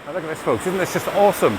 Now look at this, folks, isn't this just awesome?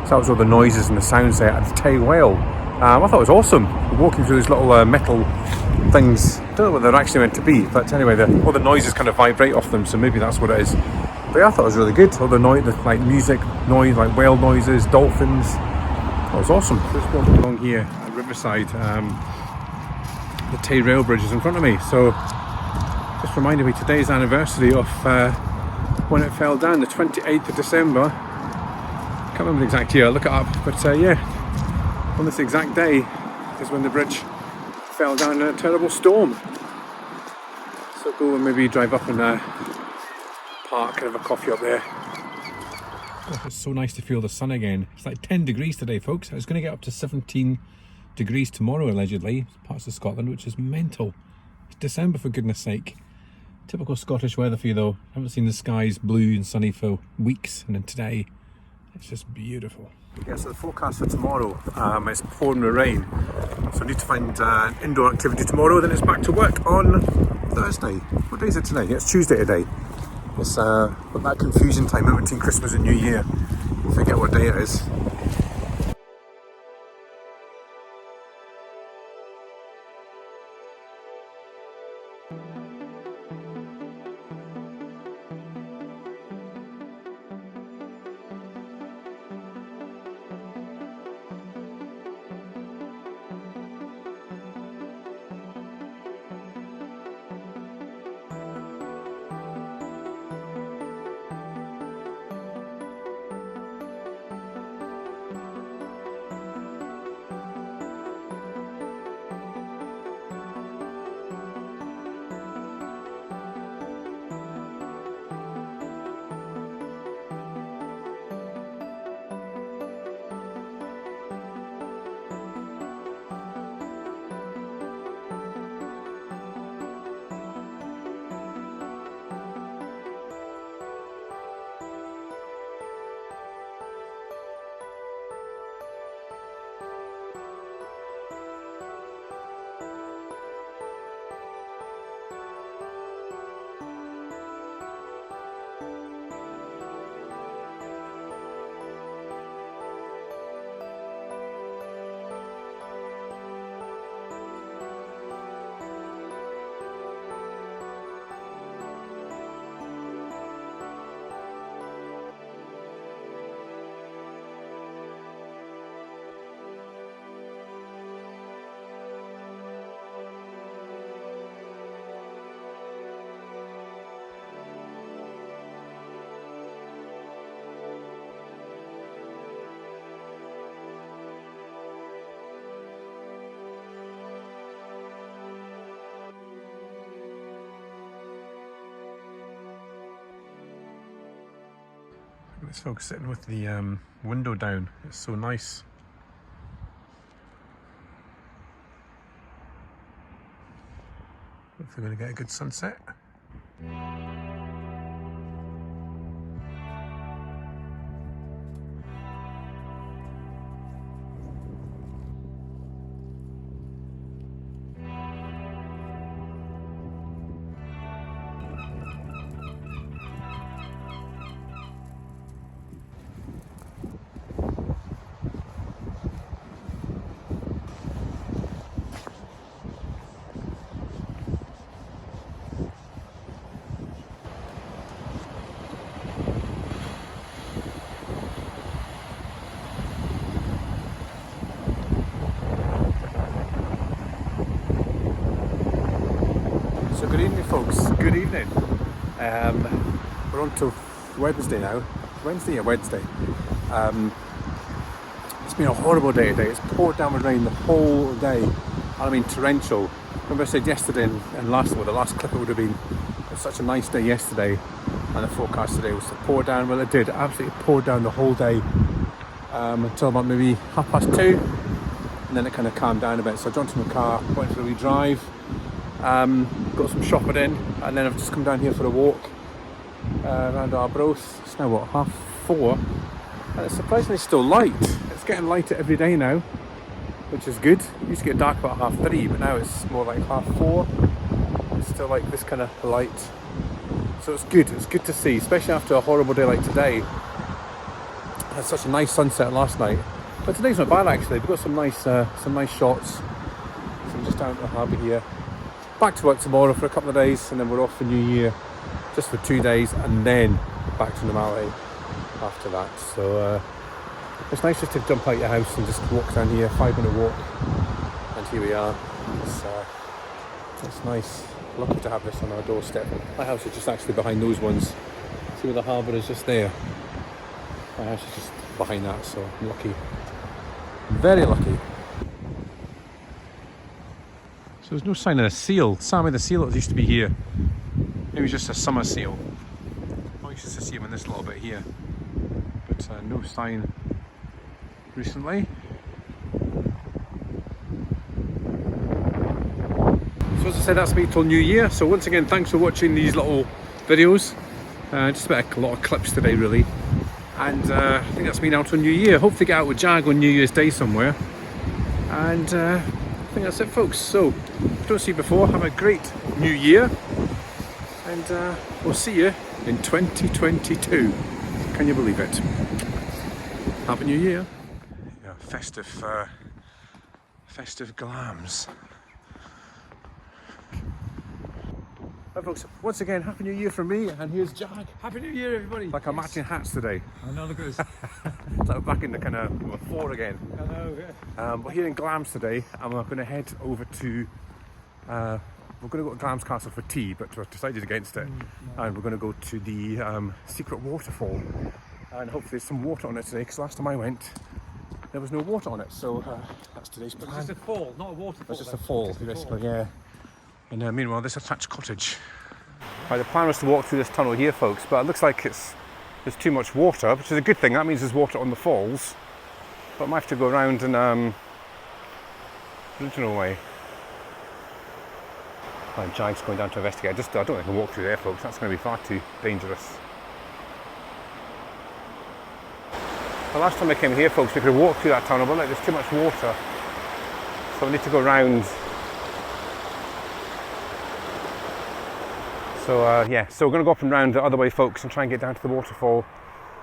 So that was all the noises and the sounds there at the Tay Whale. I thought it was awesome, walking through these little metal things. I don't know what they're actually meant to be, but anyway, all the noises kind of vibrate off them, so maybe that's what it is. But yeah, I thought it was really good. All the like music, noise, like whale noises, dolphins. That was awesome. Just walking along here at Riverside. The Tay Rail Bridge is in front of me, so just reminded me today's the anniversary of when it fell down, the 28th of December. Can't remember the exact year, I'll look it up, but yeah, on this exact day is when the bridge fell down in a terrible storm. So go and maybe drive up and park and have a coffee up there. Oh, it's so nice to feel the sun again. It's like 10 degrees today, folks. It's going to get up to 17 degrees tomorrow, allegedly, parts of Scotland, which is mental. It's December, for goodness sake. Typical Scottish weather for you, though. I haven't seen the skies blue and sunny for weeks, and then today it's just beautiful. Yeah, so the forecast for tomorrow is pouring with rain. So I need to find indoor activity tomorrow, then it's back to work on Thursday. What day is it today? Yeah, it's Tuesday today. It's got that confusion time in between Christmas and New Year. I forget what day it is. This folks sitting with the window down. It's so nice. Hopefully we're going to get a good sunset. So good evening folks, good evening. We're on to Wednesday now. Wednesday? Yeah, Wednesday. It's been a horrible day today. It's poured down with rain the whole day. I mean torrential. Remember I said yesterday and last, well the last clip it would have been, it was such a nice day yesterday and the forecast today was to pour down. Well it did, absolutely poured down the whole day until about maybe 2:30 and then it kind of calmed down a bit. So I jumped in the car, went for a wee drive. Got some shopping in and then I've just come down here for a walk around Arbroath. It's now what, 4:30 and it's surprisingly still light. It's getting lighter every day now, which is good. It used to get dark about 3:30 but now it's more like 4:30. It's still like this kind of light, so it's good to see, especially after a horrible day like today. I had such a nice sunset last night, but today's not bad actually. We've got some nice shots. So I'm just down at the harbour here. Back to work tomorrow for a couple of days and then we're off for New Year just for 2 days and then back to normality after that. So it's nice just to jump out your house and just walk down here, 5-minute walk, and here we are. It's nice. Lucky to have this on our doorstep. My house is just actually behind those ones. See where the harbour is, just there. My house is just behind that, so I'm lucky. Very lucky. So there's no sign of a seal. Sammy the seal that used to be here. Maybe just a summer seal. I used to see him in this little bit here. But no sign recently. So as I said, that's me till New Year. So once again, thanks for watching these little videos. Just about a lot of clips today really. And I think that's me now till New Year. Hopefully get out with Jag on New Year's Day somewhere. And I think that's it folks. So if I don't see you before, have a great New Year. And we'll see you in 2022. Can you believe it? Happy New Year. Yeah, festive glams. Hi folks, once again, Happy New Year from me, and here's Jack. Happy New Year, everybody. Like our matching hats today. I know, look at us. It's like we're back in the kind of floor again. I know, yeah. We're here in Glamis today, and we're going to head over to, we're going to go to Glamis Castle for tea, but we've decided against it. No. And we're going to go to the secret waterfall, and hopefully there's some water on it today, because last time I went, there was no water on it, so that's today's plan. It's just a fall, not a waterfall. It's just a fall, basically, yeah. And meanwhile, this is a thatched cottage. Right, the plan was to walk through this tunnel here, folks, but it looks like there's too much water, which is a good thing. That means there's water on the falls. But I might have to go around and the original way. Right, Jack's going down to investigate. I don't think I can walk through there, folks. That's going to be far too dangerous. The last time I came here, folks, we could walk through that tunnel, but look, there's too much water. So we need to go around. So yeah, so we're going to go up and round the other way, folks, and try and get down to the waterfall.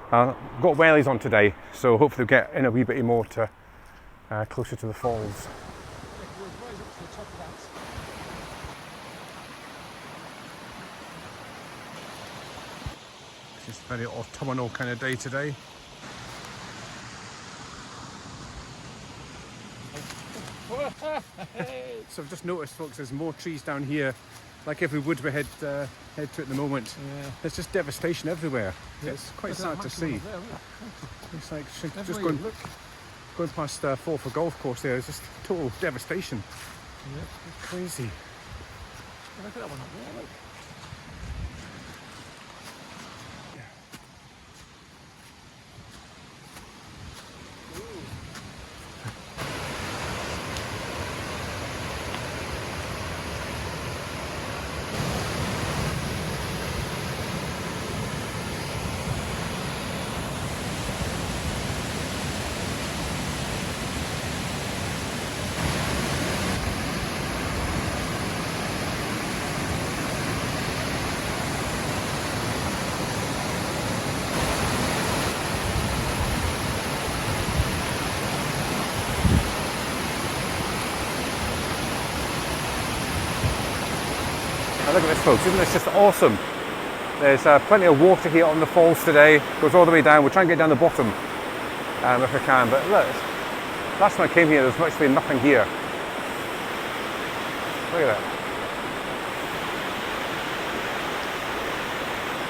Got whaleys on today, so hopefully we'll get in a wee bit more to closer to the falls. It's just a very autumnal kind of day today. So I've just noticed, folks, there's more trees down here. Like every wood we head to at the moment, yeah. There's just devastation everywhere. Yeah. It's quite sad to see. It's like just going past Forfar Golf Course there. It's just total devastation. Yeah. It's crazy. Look at that one up there, look. Look at this, folks, isn't this just awesome? There's plenty of water here on the falls today. Goes all the way down. We'll try and get down the bottom if we can. But look, last time I came here, there was virtually nothing here. Look at that.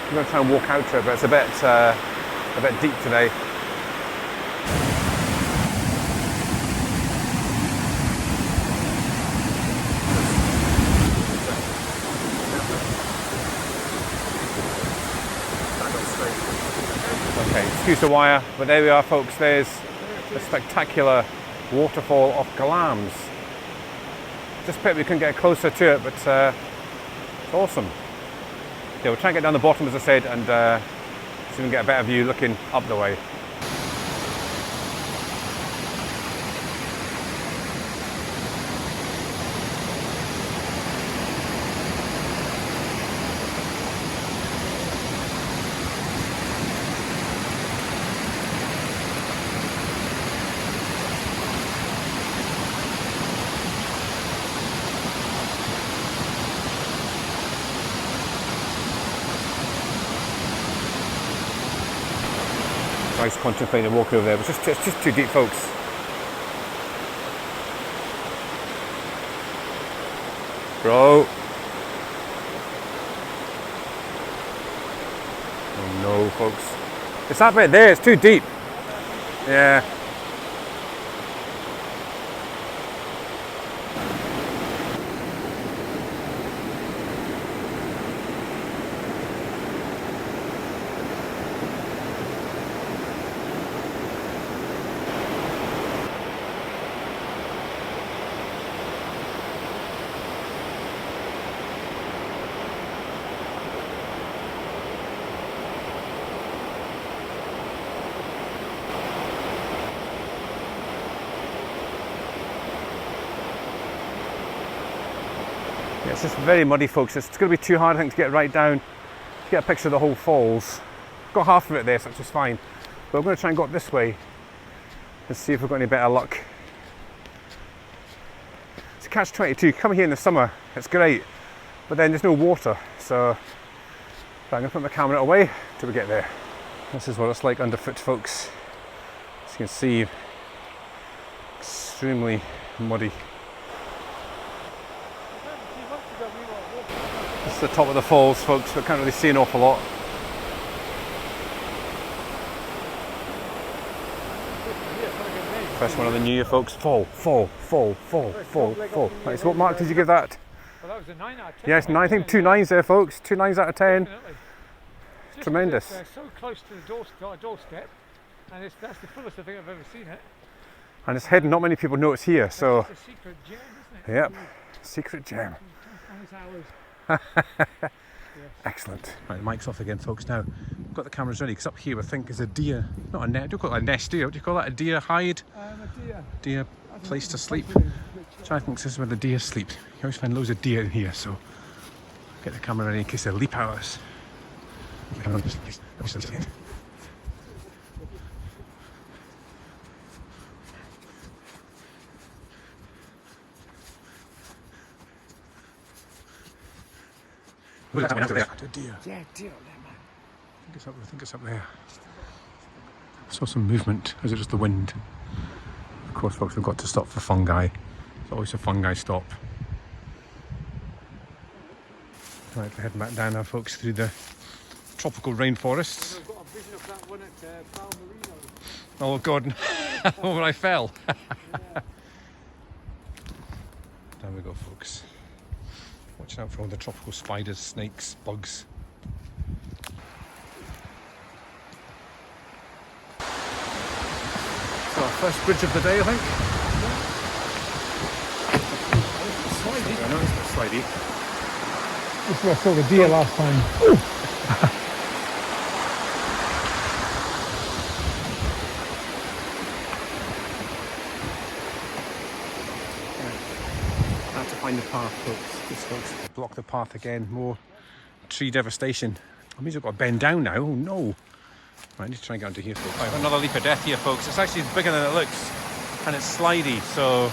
I'm going to try and walk out to it, but it's a bit deep today. Okay, excuse the wire, but there we are, folks. There's the spectacular waterfall of Glamis. Just pity we couldn't get closer to it, but it's awesome. Yeah, we'll try and get down the bottom, as I said, and see if we can get a better view looking up the way. I was contemplating walking over there, but it's just too deep, folks. Bro. Oh no, folks. It's that bit there, it's too deep. Yeah. Yeah, it's just very muddy, folks. It's going to be too hard, I think, to get right down, to get a picture of the whole falls. Got half of it there, so it's just fine. But I'm going to try and go up this way and see if we've got any better luck. It's a catch-22. Come here in the summer, it's great. but then there's no water, so I'm going to put my camera away till we get there. This is what it's like underfoot, folks. As you can see, extremely muddy. This is the top of the falls, folks, so I can't really see an awful lot. First one of the new year, folks. Fall. Right, so what mark did you give that? Well, that was a 9 out of 10. Yes, I think 2 9s there, folks. 2 9s out of 10. Definitely. Just Tremendous. They're so close to the doorstep, and that's the fullest I think I've ever seen it. And it's hidden, not many people know it's here, so. It's a secret gem, isn't it? Yep, secret gem. Yes. Excellent. Right, mic's off again, folks. Now, I've got the cameras ready, because up here I think is a deer, not a nest, don't call it a nest, do you? What do you call that? A deer hide? A deer. Deer place to sleep. So I think this is where the deer sleep. You always find loads of deer in here, so get the camera ready in case they leap at us. Look at that. A deer. Yeah, deer, man. I think it's up there. I saw some movement. Is it just the wind? Of course, folks, we've got to stop for fungi. It's always a fungi stop. Right, we're heading back down now, folks, through the tropical rainforests. I've got a vision of that one at Balmerino. Oh, God. Oh, when I fell. Yeah. Down we go, folks. Watching out for all the tropical spiders, snakes, bugs. So our first bridge of the day, I think. Slidey. I know it's a bit slidey. This is where I saw the deer last time. Had to find the path, folks. These folks block the path again. More tree devastation. That means we've got to bend down now. Oh no. Right, I need to try and get onto here, folks. Right, another leap of death here, folks. It's actually bigger than it looks. And it's slidey, so...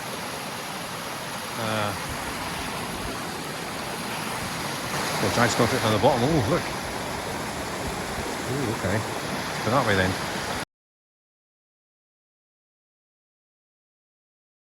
the giant's going to fit down the bottom. Oh, look. Oh, okay. Go that way then.